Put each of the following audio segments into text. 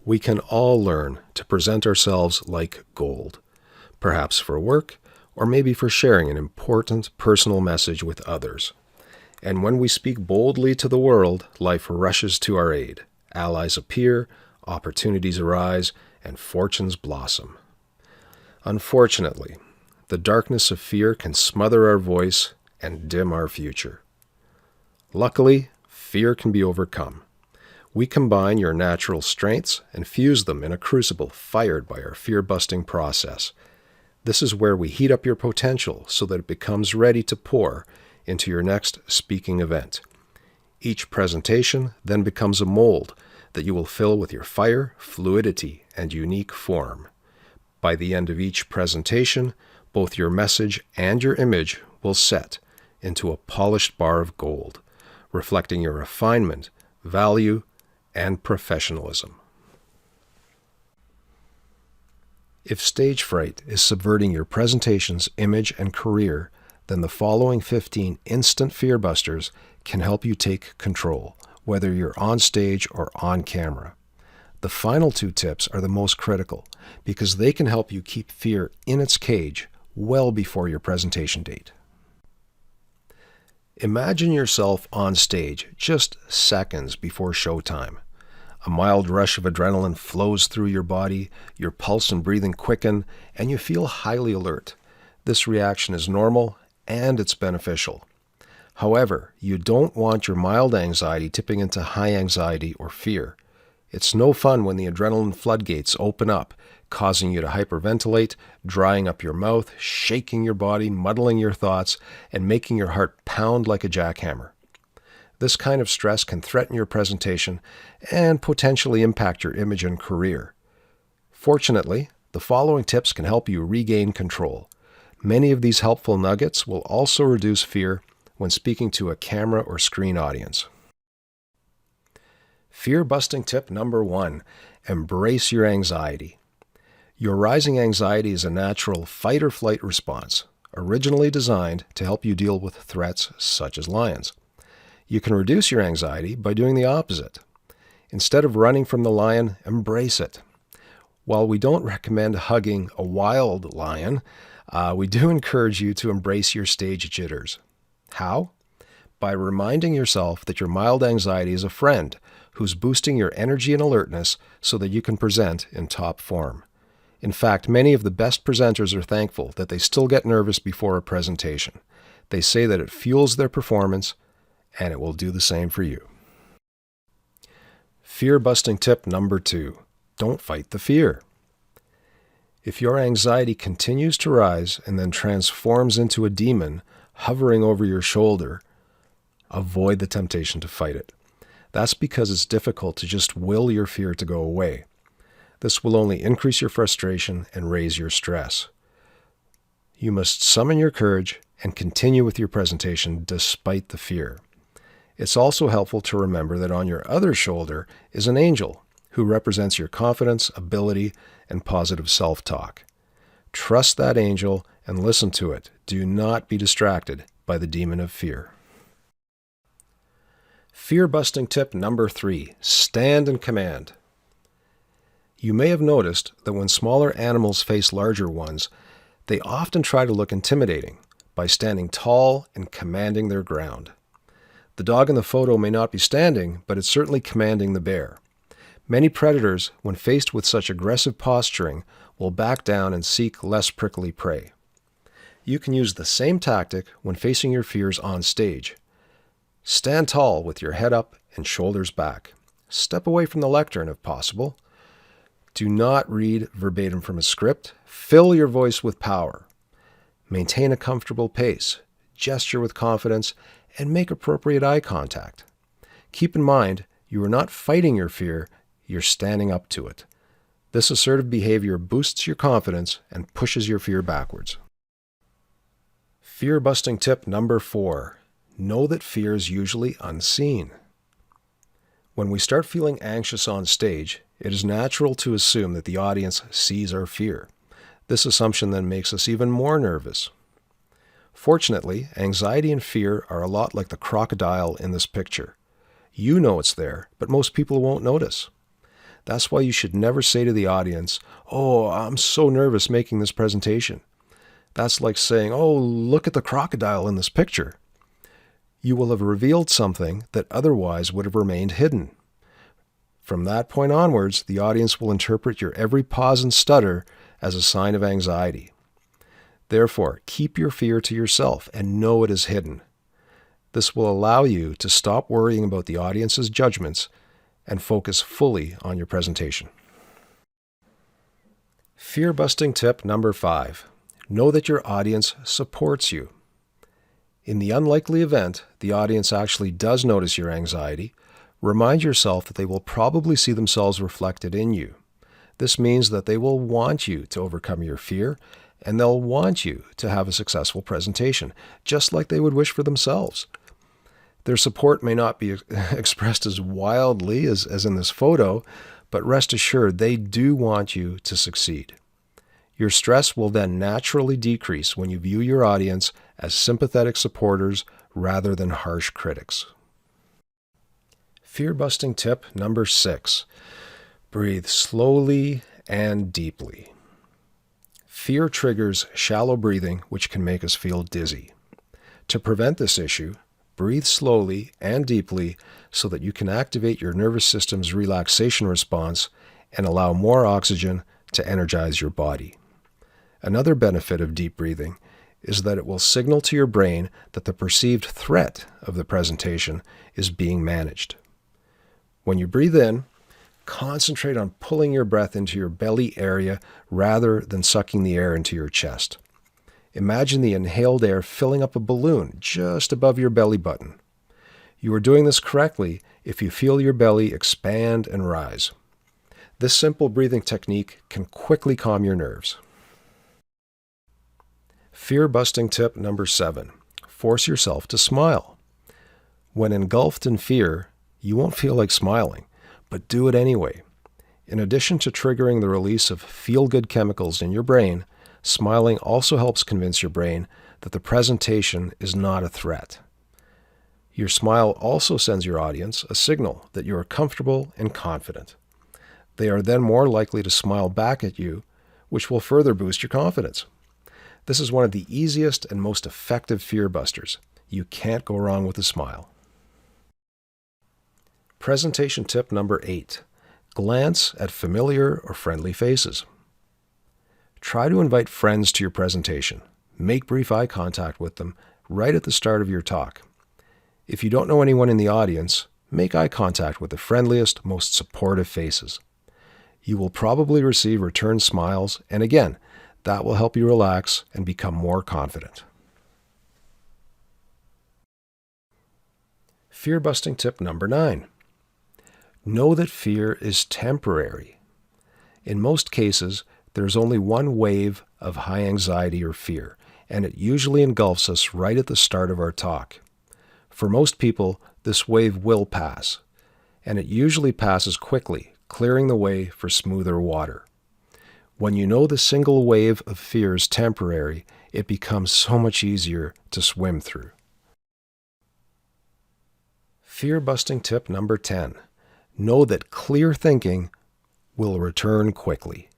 We can all learn to present ourselves like gold, perhaps for work, or maybe for sharing an important personal message with others. And when we speak boldly to the world, life rushes to our aid. Allies appear, opportunities arise, and fortunes blossom. Unfortunately, the darkness of fear can smother our voice and dim our future. Luckily, fear can be overcome. We combine your natural strengths and fuse them in a crucible fired by our fear-busting process. This is where we heat up your potential so that it becomes ready to pour into your next speaking event. Each presentation then becomes a mold that you will fill with your fire, fluidity, and unique form. By the end of each presentation, both your message and your image will set into a polished bar of gold, reflecting your refinement, value, and professionalism. If stage fright is subverting your presentation's image and career, then the following 15 instant fear busters can help you take control, whether you're on stage or on camera. The final 2 tips are the most critical because they can help you keep fear in its cage well before your presentation date. Imagine yourself on stage just seconds before showtime. A mild rush of adrenaline flows through your body, your pulse and breathing quicken, and you feel highly alert. This reaction is normal and it's beneficial. However, you don't want your mild anxiety tipping into high anxiety or fear. It's no fun when the adrenaline floodgates open up, causing you to hyperventilate, drying up your mouth, shaking your body, muddling your thoughts, and making your heart pound like a jackhammer. This kind of stress can threaten your presentation and potentially impact your image and career. Fortunately, the following tips can help you regain control. Many of these helpful nuggets will also reduce fear when speaking to a camera or screen audience. Fear-busting tip number 1, embrace your anxiety. Your rising anxiety is a natural fight-or-flight response, originally designed to help you deal with threats such as lions. You can reduce your anxiety by doing the opposite. Instead of running from the lion, embrace it. While we don't recommend hugging a wild lion, we do encourage you to embrace your stage jitters. How? By reminding yourself that your mild anxiety is a friend who's boosting your energy and alertness so that you can present in top form. In fact, many of the best presenters are thankful that they still get nervous before a presentation. They say that it fuels their performance, and it will do the same for you. Fear-busting tip number 2, don't fight the fear. If your anxiety continues to rise and then transforms into a demon hovering over your shoulder, avoid the temptation to fight it. That's because it's difficult to just will your fear to go away. This will only increase your frustration and raise your stress. You must summon your courage and continue with your presentation despite the fear. It's also helpful to remember that on your other shoulder is an angel who represents your confidence, ability, and positive self-talk. Trust that angel and listen to it. Do not be distracted by the demon of fear. Fear-busting tip number 3, stand in command. You may have noticed that when smaller animals face larger ones, they often try to look intimidating by standing tall and commanding their ground. The dog in the photo may not be standing, but it's certainly commanding the bear. Many predators, when faced with such aggressive posturing, will back down and seek less prickly prey. You can use the same tactic when facing your fears on stage. Stand tall with your head up and shoulders back. Step away from the lectern if possible. Do not read verbatim from a script. Fill your voice with power. Maintain a comfortable pace. Gesture with confidence and make appropriate eye contact. Keep in mind, you are not fighting your fear, you're standing up to it. This assertive behavior boosts your confidence and pushes your fear backwards. Fear-busting tip number 4. Know that fear is usually unseen. When we start feeling anxious on stage, it is natural to assume that the audience sees our fear. This assumption then makes us even more nervous. Fortunately, anxiety and fear are a lot like the crocodile in this picture. You know it's there, but most people won't notice. That's why you should never say to the audience, "Oh, I'm so nervous making this presentation." That's like saying, "Oh, look at the crocodile in this picture." You will have revealed something that otherwise would have remained hidden. From that point onwards, the audience will interpret your every pause and stutter as a sign of anxiety. Therefore, keep your fear to yourself and know it is hidden. This will allow you to stop worrying about the audience's judgments and focus fully on your presentation. Fear-busting tip number 5. Know that your audience supports you. In the unlikely event the audience actually does notice your anxiety, remind yourself that they will probably see themselves reflected in you. This means that they will want you to overcome your fear, and they'll want you to have a successful presentation, just like they would wish for themselves. Their support may not be expressed as wildly as in this photo, but rest assured they do want you to succeed. Your stress will then naturally decrease when you view your audience as sympathetic supporters rather than harsh critics. Fear-busting tip number 6. Breathe slowly and deeply. Fear triggers shallow breathing, which can make us feel dizzy. To prevent this issue, breathe slowly and deeply so that you can activate your nervous system's relaxation response and allow more oxygen to energize your body. Another benefit of deep breathing is that it will signal to your brain that the perceived threat of the presentation is being managed. When you breathe in, concentrate on pulling your breath into your belly area rather than sucking the air into your chest. Imagine the inhaled air filling up a balloon just above your belly button. You are doing this correctly if you feel your belly expand and rise. This simple breathing technique can quickly calm your nerves. Fear-busting tip number 7. Force yourself to smile. When engulfed in fear, you won't feel like smiling, but do it anyway. In addition to triggering the release of feel-good chemicals in your brain, smiling also helps convince your brain that the presentation is not a threat. Your smile also sends your audience a signal that you are comfortable and confident. They are then more likely to smile back at you, which will further boost your confidence. This is one of the easiest and most effective fear busters. You can't go wrong with a smile. Presentation tip number 8. Glance at familiar or friendly faces. Try to invite friends to your presentation. Make brief eye contact with them right at the start of your talk. If you don't know anyone in the audience, make eye contact with the friendliest, most supportive faces. You will probably receive return smiles, and again, that will help you relax and become more confident. Fear-busting tip number 9. Know that fear is temporary. In most cases, there's only one wave of high anxiety or fear, and it usually engulfs us right at the start of our talk. For most people, this wave will pass, and it usually passes quickly, clearing the way for smoother water. When you know the single wave of fear is temporary, it becomes so much easier to swim through. Fear-busting tip number 10. Know that clear thinking will return quickly.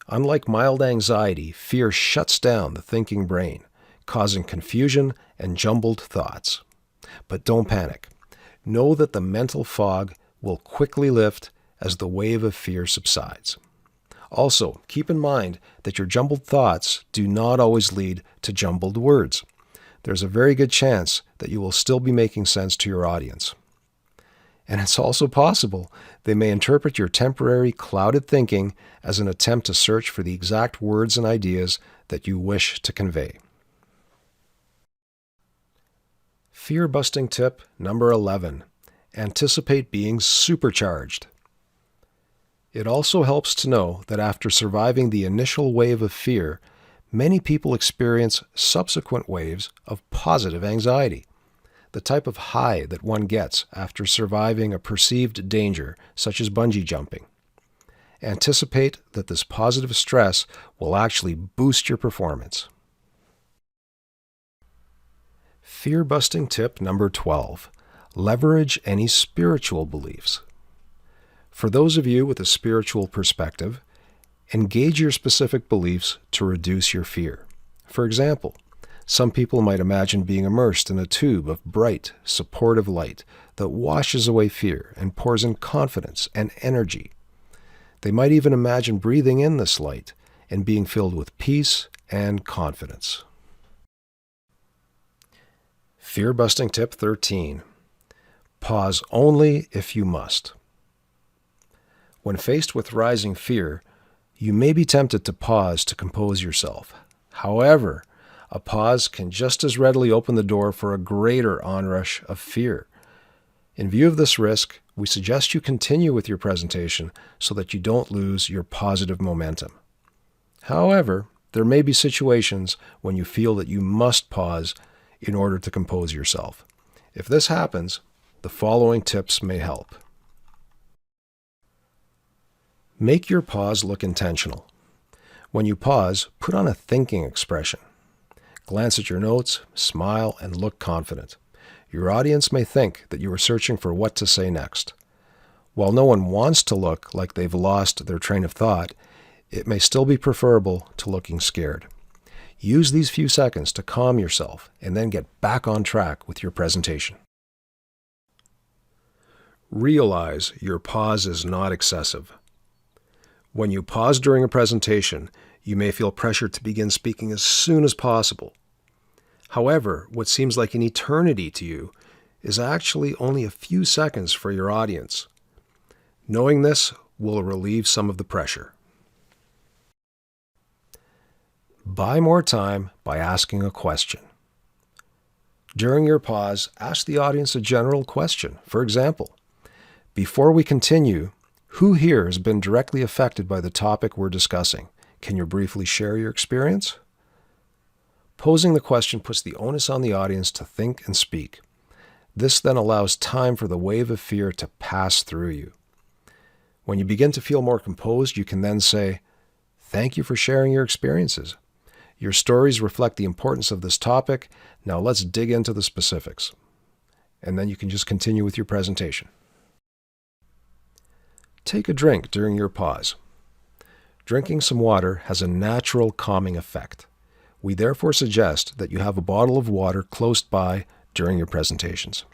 Unlike mild anxiety, fear shuts down the thinking brain, causing confusion and jumbled thoughts. But don't panic. Know that the mental fog will quickly lift as the wave of fear subsides. Also, keep in mind that your jumbled thoughts do not always lead to jumbled words. There's a very good chance that you will still be making sense to your audience. And it's also possible they may interpret your temporary clouded thinking as an attempt to search for the exact words and ideas that you wish to convey. Fear-busting tip number 11. Anticipate being supercharged. It also helps to know that after surviving the initial wave of fear, many people experience subsequent waves of positive anxiety, the type of high that one gets after surviving a perceived danger, such as bungee jumping. Anticipate that this positive stress will actually boost your performance. Fear-busting tip number 12. Leverage any spiritual beliefs. For those of you with a spiritual perspective, engage your specific beliefs to reduce your fear. For example, some people might imagine being immersed in a tube of bright, supportive light that washes away fear and pours in confidence and energy. They might even imagine breathing in this light and being filled with peace and confidence. Fear-busting tip 13. Pause only if you must. When faced with rising fear, you may be tempted to pause to compose yourself. However, a pause can just as readily open the door for a greater onrush of fear. In view of this risk, we suggest you continue with your presentation so that you don't lose your positive momentum. However, there may be situations when you feel that you must pause in order to compose yourself. If this happens, the following tips may help. Make your pause look intentional. When you pause, put on a thinking expression. Glance at your notes, smile, and look confident. Your audience may think that you are searching for what to say next. While no one wants to look like they've lost their train of thought, it may still be preferable to looking scared. Use these few seconds to calm yourself and then get back on track with your presentation. Realize your pause is not excessive. When you pause during a presentation, you may feel pressured to begin speaking as soon as possible. However, what seems like an eternity to you is actually only a few seconds for your audience. Knowing this will relieve some of the pressure. Buy more time by asking a question. During your pause, ask the audience a general question. For example, before we continue, who here has been directly affected by the topic we're discussing? Can you briefly share your experience? Posing the question puts the onus on the audience to think and speak. This then allows time for the wave of fear to pass through you. When you begin to feel more composed, you can then say, "Thank you for sharing your experiences. Your stories reflect the importance of this topic. Now let's dig into the specifics." And then you can just continue with your presentation. Take a drink during your pause. Drinking some water has a natural calming effect. We therefore suggest that you have a bottle of water close by during your presentations.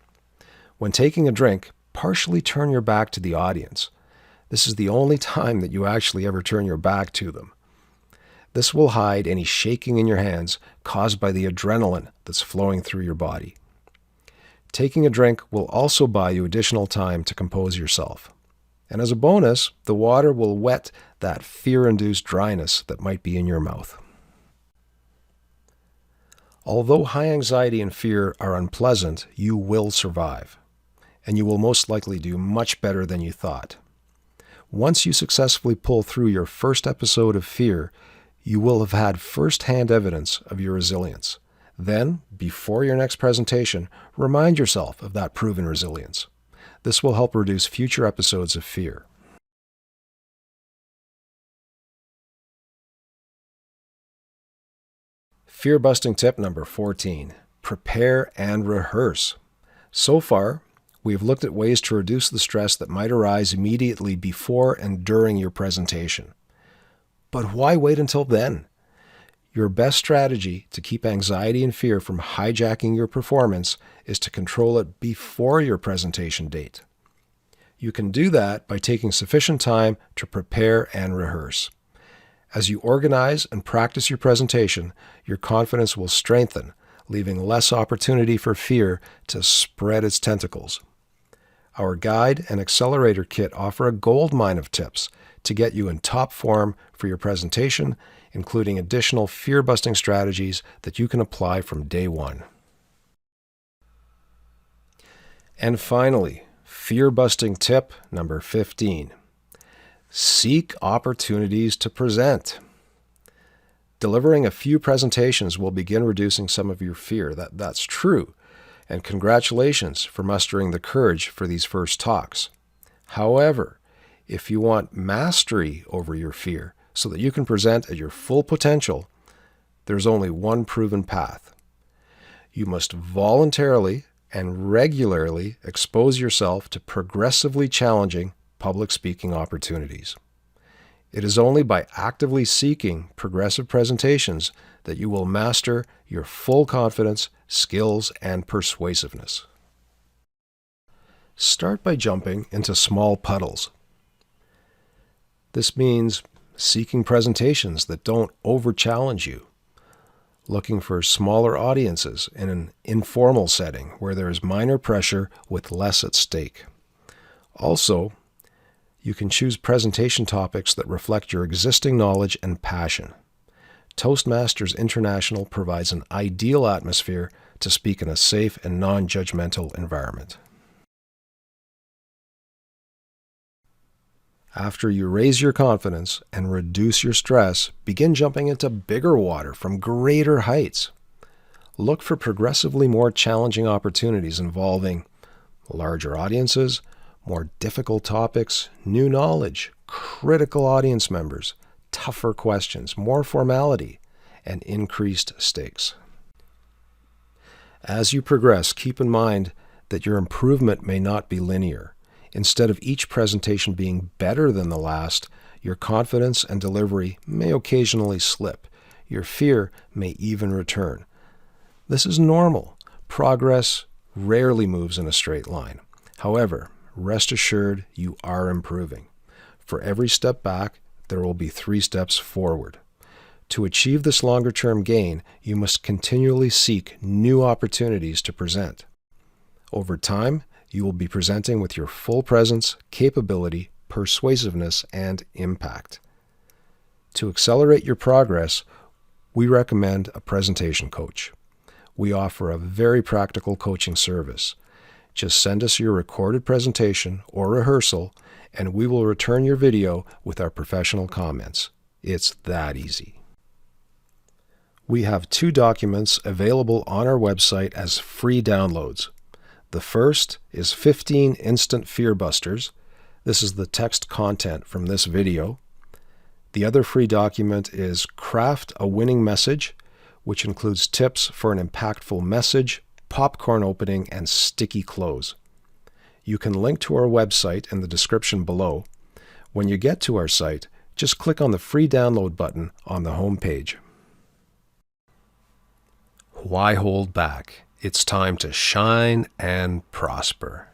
When taking a drink, partially turn your back to the audience. This is the only time that you actually ever turn your back to them. This will hide any shaking in your hands caused by the adrenaline that's flowing through your body. Taking a drink will also buy you additional time to compose yourself. And as a bonus, the water will wet that fear-induced dryness that might be in your mouth. Although high anxiety and fear are unpleasant, you will survive, and you will most likely do much better than you thought. Once you successfully pull through your first episode of fear, you will have had first-hand evidence of your resilience. Then, before your next presentation, remind yourself of that proven resilience. This will help reduce future episodes of fear. Fear-busting tip number 14. Prepare and rehearse. So far, we have looked at ways to reduce the stress that might arise immediately before and during your presentation. But why wait until then? Your best strategy to keep anxiety and fear from hijacking your performance is to control it before your presentation date. You can do that by taking sufficient time to prepare and rehearse. As you organize and practice your presentation, your confidence will strengthen, leaving less opportunity for fear to spread its tentacles. Our guide and accelerator kit offer a goldmine of tips to get you in top form for your presentation, including additional fear-busting strategies that you can apply from day one. And finally, fear-busting tip number 15. Seek opportunities to present. Delivering a few presentations will begin reducing some of your fear. That's true. And congratulations for mustering the courage for these first talks. However, if you want mastery over your fear so that you can present at your full potential, there's only one proven path. You must voluntarily and regularly expose yourself to progressively challenging public speaking opportunities. It is only by actively seeking progressive presentations that you will master your full confidence, skills, and persuasiveness. Start by jumping into small puddles. This means seeking presentations that don't over-challenge you, looking for smaller audiences in an informal setting where there is minor pressure with less at stake. Also, you can choose presentation topics that reflect your existing knowledge and passion. Toastmasters International provides an ideal atmosphere to speak in a safe and non-judgmental environment. After you raise your confidence and reduce your stress, begin jumping into bigger water from greater heights. Look for progressively more challenging opportunities involving larger audiences, more difficult topics, new knowledge, critical audience members, tougher questions, more formality, and increased stakes. As you progress, keep in mind that your improvement may not be linear. Instead of each presentation being better than the last, your confidence and delivery may occasionally slip. Your fear may even return. This is normal. Progress rarely moves in a straight line. However, rest assured you are improving. For every step back, there will be 3 steps forward. To achieve this longer-term gain, you must continually seek new opportunities to present. Over time, you will be presenting with your full presence, capability, persuasiveness, and impact. To accelerate your progress, we recommend a presentation coach. We offer a very practical coaching service. Just send us your recorded presentation or rehearsal, and we will return your video with our professional comments. It's that easy. We have 2 documents available on our website as free downloads. The first is 15 Instant Fear Busters. This is the text content from this video. The other free document is Craft a Winning Message, which includes tips for an impactful message, popcorn opening, and sticky close. You can link to our website in the description below. When you get to our site, just click on the free download button on the home page. Why hold back? It's time to shine and prosper.